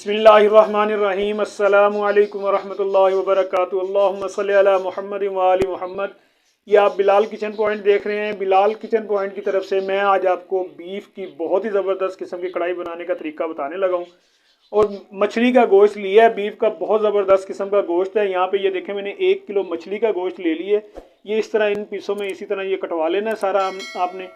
बिस्मिल्लाहिर्रहमानिर्रहीम अस्सलामु अलैकुम वरहमतुल्लाहि वबरकातुहू अल्लाहुम्मा सल्लि अला मुहम्मद व आलि मुहम्मद। ये आप बिलाल किचन पॉइंट देख रहे हैं। बिलाल किचन पॉइंट की तरफ से मैं आज आपको बीफ की बहुत ही ज़बरदस्त किस्म की कढ़ाई बनाने का तरीका बताने लगा हूँ। और मछली का गोश्त लिया है, बीफ का बहुत ज़बरदस्त किस्म का गोश्त है। यहाँ पे ये देखें, मैंने 1 किलो मछली का गोश्त ले लिए। ये इस तरह इन पीसों में इसी तरह ये कटवा लेना है सारा आपने।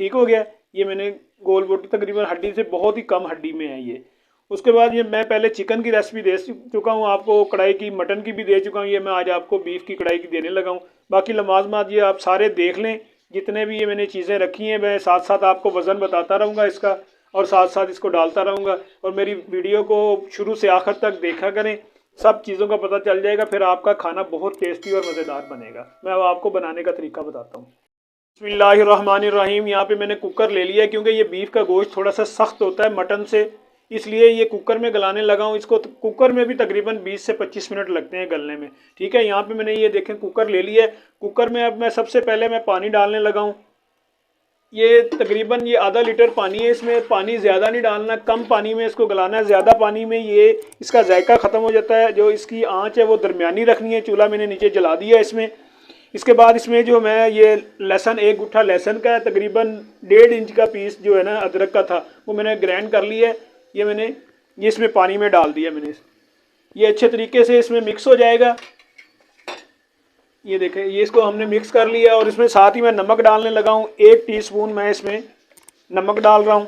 ठीक हो गया। ये मैंने गोल बोटी तकरीबन हड्डी से बहुत ही कम हड्डी में है ये। उसके बाद ये मैं पहले चिकन की रेसिपी दे चुका हूँ आपको, कढ़ाई की मटन की भी दे चुका हूँ। ये मैं आज आपको बीफ की कढ़ाई की देने लगा हूँ। बाकी लमाज़मात ये आप सारे देख लें, जितने भी ये मैंने चीज़ें रखी हैं। मैं साथ साथ आपको वज़न बताता रहूँगा इसका, और साथ साथ इसको डालता रहूँगा। और मेरी वीडियो को शुरू से आखिर तक देखा करें, सब चीज़ों का पता चल जाएगा। फिर आपका खाना बहुत टेस्टी और मज़ेदार बनेगा। मैं अब आपको बनाने का तरीका बताता हूँ। बिस्मिल्लाहिर्रहमानिर्रहीम। यहाँ पे मैंने कुकर ले लिया है, क्योंकि ये बीफ का गोश्त थोड़ा सा सख्त होता है मटन से, इसलिए ये कुकर में गलाने लगा हूँ। इसको कुकर में भी तकरीबन 20 से 25 मिनट लगते हैं गलने में। ठीक है। यहाँ पे मैंने ये देखें कुकर ले लिया है। कुकर में अब मैं सबसे पहले मैं पानी डालने लगा हूँ। ये तकरीबन ये आधा लीटर पानी है। इसमें पानी ज़्यादा नहीं डालना, कम पानी में इसको गलाना है। ज़्यादा पानी में ये इसका जायका ख़त्म हो जाता है। जो इसकी आँच है वो दरमियानी रखनी है। चूल्हा मैंने नीचे जला दिया इसमें। इसके बाद इसमें जो मैं ये लहसुन, 1 गुच्छा लहसुन का तकरीबन 1.5 इंच का पीस जो है ना अदरक का था, वो मैंने ग्राइंड कर लिया है। ये मैंने ये इसमें पानी में डाल दिया मैंने। ये अच्छे तरीके से इसमें मिक्स हो जाएगा। ये देखें, ये इसको हमने मिक्स कर लिया। और इसमें साथ ही मैं नमक डालने लगा हूँ। 1 टीस्पून मैं इसमें नमक डाल रहा हूँ।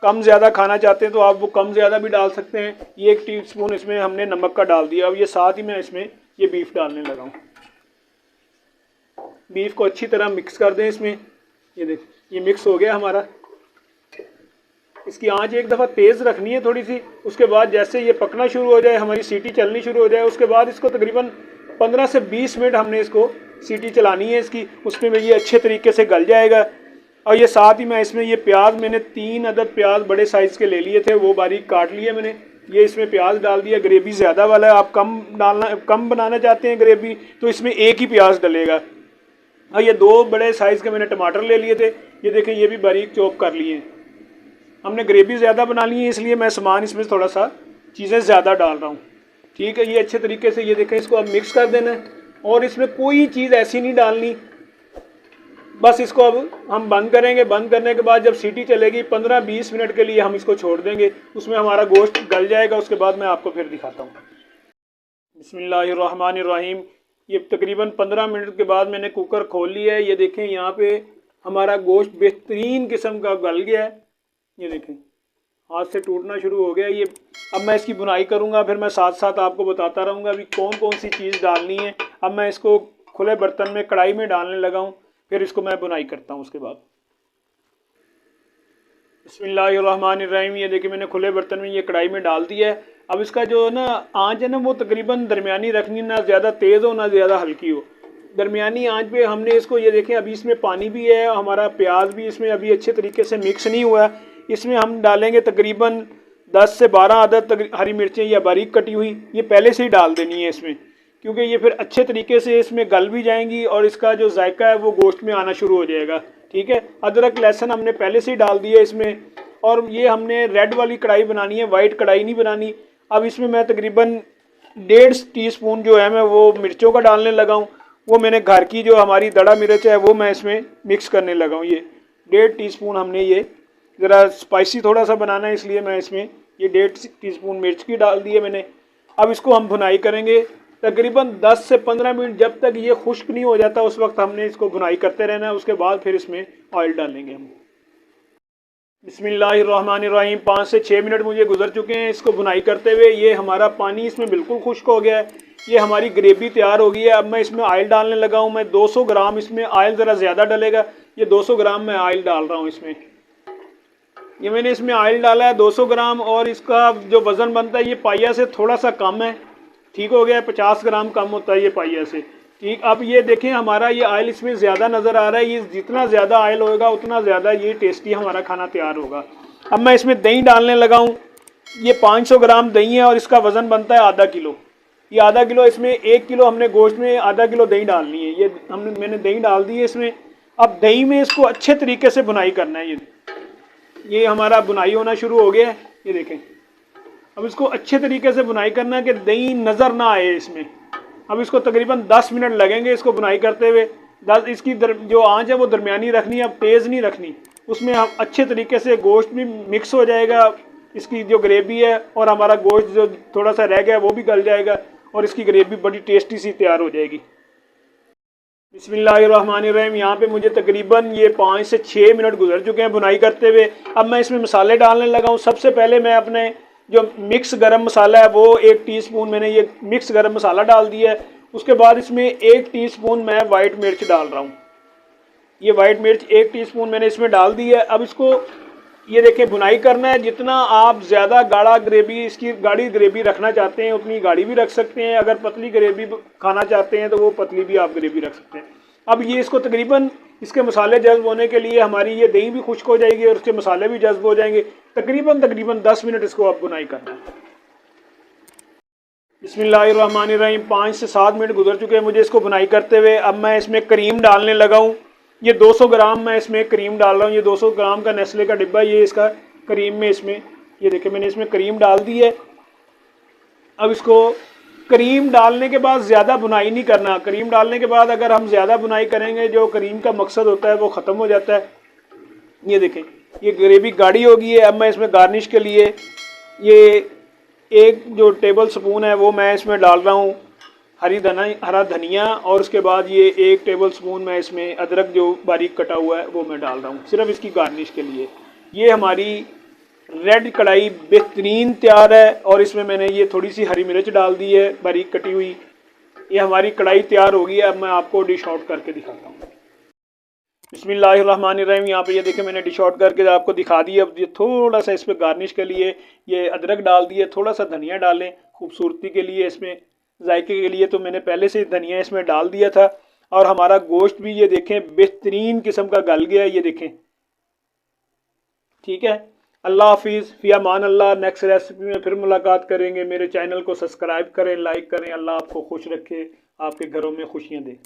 कम ज़्यादा खाना चाहते हैं तो आप वो कम ज़्यादा भी डाल सकते हैं। ये 1 टीस्पून इसमें हमने नमक का डाल दिया। अब ये साथ ही मैं इसमें ये बीफ डालने लगा हूँ। बीफ को अच्छी तरह मिक्स कर दें इसमें। ये देख, ये मिक्स हो गया हमारा। इसकी आंच एक दफ़ा तेज़ रखनी है थोड़ी सी। उसके बाद जैसे ये पकना शुरू हो जाए, हमारी सीटी चलनी शुरू हो जाए, उसके बाद इसको तकरीबन 15 से 20 मिनट हमने इसको सीटी चलानी है इसकी। उसमें ये अच्छे तरीके से गल जाएगा। और ये साथ ही मैं इसमें ये प्याज, मैंने 3 अदद प्याज बड़े साइज़ के ले लिए थे, वो बारीक काट लिए मैंने। ये इसमें प्याज डाल दिया। ग्रेवी ज़्यादा वाला है, आप कम बनाना चाहते हैं ग्रेवी तो इसमें 1 ही प्याज डलेगा। और ये 2 बड़े साइज़ के मैंने टमाटर ले लिए थे। ये देखें, ये भी बारीक चॉप कर लिए हैं। हमने ग्रेवी ज़्यादा बना ली है, इसलिए मैं सामान इसमें थोड़ा सा चीज़ें ज़्यादा डाल रहा हूँ। ठीक है। ये अच्छे तरीके से ये देखें, इसको अब मिक्स कर देना है। और इसमें कोई चीज़ ऐसी नहीं डालनी, बस इसको अब हम बंद करेंगे। बंद करने के बाद जब सीटी चलेगी 15-20 मिनट के लिए हम इसको छोड़ देंगे। उसमें हमारा गोश्त गल जाएगा। उसके बाद मैं आपको फिर दिखाता हूँ। बिस्मिल्लाहिर्रहमानिर्रहीम। ये तकरीबन 15 मिनट के बाद मैंने कुकर खोल लिया है। ये देखें, यहाँ पे हमारा गोश्त बेहतरीन किस्म का गल गया है। ये देखें, हाथ से टूटना शुरू हो गया ये। अब मैं इसकी बुनाई करूँगा, फिर मैं साथ साथ आपको बताता रहूँगा अभी कौन कौन सी चीज़ डालनी है। अब मैं इसको खुले बर्तन में कढ़ाई में डालने लगा हूँ, फिर इसको मैं बुनाई करता हूँ उसके बाद। बिस्मिल्लाहिर्रहमानिर्रहीम। ये देखिए, मैंने खुले बर्तन में ये कढ़ाई में डाल दिया है। अब इसका जो ना आँच है ना, वो तकरीबन दरमियानी रखनी, ना ज़्यादा तेज़ हो ना ज़्यादा हल्की हो, दरमियानी आंच पे हमने इसको। ये देखें, अभी इसमें पानी भी है, हमारा प्याज भी इसमें अभी अच्छे तरीके से मिक्स नहीं हुआ। इसमें हम डालेंगे तकरीबन 10 से 12 अदद हरी मिर्चें या बारीक कटी हुई। ये पहले से ही डाल देनी है इसमें, क्योंकि ये फिर अच्छे तरीके से इसमें गल भी जाएंगी और इसका जो जायका है वो गोश्त में आना शुरू हो जाएगा। ठीक है। अदरक लहसुन हमने पहले से ही डाल दिया इसमें। और ये हमने रेड वाली कढ़ाई बनानी है, वाइट कढ़ाई नहीं बनानी। अब इसमें मैं तकरीबन 1.5 टीस्पून जो है मैं वो मिर्चों का डालने लगा हूँ। वो मैंने घर की जो हमारी दड़ा मिर्च है वो मैं इसमें मिक्स करने लगा हूँ। ये 1.5 टीस्पून हमने, ये ज़रा स्पाइसी थोड़ा सा बनाना है, इसलिए मैं इसमें ये 1.5 टीस्पून मिर्च की डाल दी है मैंने। अब इसको हम भुनाई करेंगे तकरीबन 10 से 15 मिनट। जब तक ये खुश्क नहीं हो जाता उस वक्त हमने इसको भुनाई करते रहना है। उसके बाद फिर इसमें ऑयल डालेंगे हम। बिस्मिल्लाहिर्रहमानिर्रहीम। 5 से 6 मिनट मुझे गुजर चुके हैं इसको भुनाई करते हुए। ये हमारा पानी इसमें बिल्कुल खुश्क हो गया है। ये हमारी ग्रेवी तैयार हो गई है। अब मैं इसमें ऑयल डालने लगा हूँ। मैं 200 ग्राम इसमें ऑयल, ज़रा ज़्यादा डलेगा। ये 200 ग्राम मैं ऑयल डाल रहा हूँ इसमें। ये मैंने इसमें ऑयल डाला है 200 ग्राम। और इसका जो वज़न बनता है ये पाइया से थोड़ा सा कम है। ठीक हो गया। 50 ग्राम कम होता है ये पाइया से। ठीक। अब ये देखें, हमारा ये ऑयल इसमें ज़्यादा नज़र आ रहा है। ये जितना ज़्यादा ऑयल होगा उतना ज़्यादा ये टेस्टी हमारा खाना तैयार होगा। अब मैं इसमें दही डालने लगा हूँ। ये 500 ग्राम दही है और इसका वज़न बनता है आधा किलो। ये आधा किलो, इसमें 1 किलो हमने गोश्त में आधा किलो दही डालनी है। ये मैंने दही डाल दी है इसमें। अब दही में इसको अच्छे तरीके से बुनाई करना है। ये हमारा बुनाई होना शुरू हो गया है। ये देखें, अब इसको अच्छे तरीके से बुनाई करना है कि दही नज़र ना आए इसमें। अब इसको तकरीबन 10 मिनट लगेंगे इसको बुनाई करते हुए। इसकी जो आंच है वो दरमियानी रखनी है, अब तेज़ नहीं रखनी। उसमें हम अच्छे तरीके से गोश्त भी मिक्स हो जाएगा, इसकी जो ग्रेवी है, और हमारा गोश्त जो थोड़ा सा रह गया वो भी गल जाएगा और इसकी ग्रेवी बड़ी टेस्टी सी तैयार हो जाएगी। बिस्मिल्लाहिर्रहमानिर्रहीम। यहाँ पे मुझे तकरीबन ये 5 से 6 मिनट गुजर चुके हैं बुनाई करते हुए। अब मैं इसमें मसाले डालने लगा हूँ। सबसे पहले मैं अपने जो मिक्स गरम मसाला है वो 1 टीस्पून मैंने ये मिक्स गरम मसाला डाल दिया है। उसके बाद इसमें 1 टीस्पून मैं वाइट मिर्च डाल रहा हूँ। ये वाइट मिर्च 1 टीस्पून मैंने इसमें डाल दी है। अब इसको ये देखें बुनाई करना है। जितना आप ज़्यादा गाढ़ा ग्रेवी, इसकी गाढ़ी ग्रेवी रखना चाहते हैं उतनी गाढ़ी भी रख सकते हैं। अगर पतली ग्रेवी खाना चाहते हैं तो वो पतली भी आप ग्रेवी रख सकते हैं। अब ये इसको तकरीबन इसके मसाले जज्ब होने के लिए हमारी ये दही भी खुश्क हो जाएगी और उसके मसाले भी जज्ब हो जाएंगे। तकरीबन 10 मिनट इसको आप बुनाई करना है। बिस्मिल्लाहिर्रहमानिर्रहीम। 5 से 7 मिनट गुजर चुके हैं मुझे इसको बुनाई करते हुए। अब मैं इसमें क्रीम डालने लगा हूँ। ये 200 ग्राम मैं इसमें क्रीम डाल रहा हूँ। ये 200 ग्राम का नेस्ले का डिब्बा, ये इसका क्रीम में इसमें ये देखिए मैंने इसमें क्रीम डाल दी है। अब इसको क्रीम डालने के बाद ज़्यादा बुनाई नहीं करना। क्रीम डालने के बाद अगर हम ज़्यादा बुनाई करेंगे जो क्रीम का मकसद होता है वो ख़त्म हो जाता है। ये देखें ये ग्रेवी गाढ़ी हो गई है। अब मैं इसमें गार्निश के लिए ये 1 जो टेबल स्पून है वो मैं इसमें डाल रहा हूँ हरा धनिया, और उसके बाद ये 1 टेबल स्पून मैं इसमें अदरक जो बारीक कटा हुआ है वो मैं डाल रहा हूँ सिर्फ इसकी गार्निश के लिए। ये हमारी रेड कढ़ाई बेहतरीन तैयार है और इसमें मैंने ये थोड़ी सी हरी मिर्च डाल दी है बारीक कटी हुई। ये हमारी कढ़ाई तैयार हो गई है। अब मैं आपको डिश आउट करके दिखाता हूँ। बिस्मिल्लाहिर्रहमानिर्रहीम। यहाँ पे ये देखें मैंने डिश आउट करके आपको दिखा दी। अब ये थोड़ा सा इस पर गार्निश के लिए ये अदरक डाल दिए, थोड़ा सा धनिया डालें खूबसूरती के लिए, इसमें जायके के लिए तो मैंने पहले से धनिया इसमें डाल दिया था। और हमारा गोश्त भी ये देखें बेहतरीन किस्म का गल गया है, ये देखें। ठीक है, अल्लाह हाफिज़, फ़ी अमान अल्लाह। नेक्स्ट रेसिपी में फिर मुलाकात करेंगे। मेरे चैनल को सब्सक्राइब करें, लाइक करें। अल्लाह आपको खुश रखे, आपके घरों में खुशियाँ दे।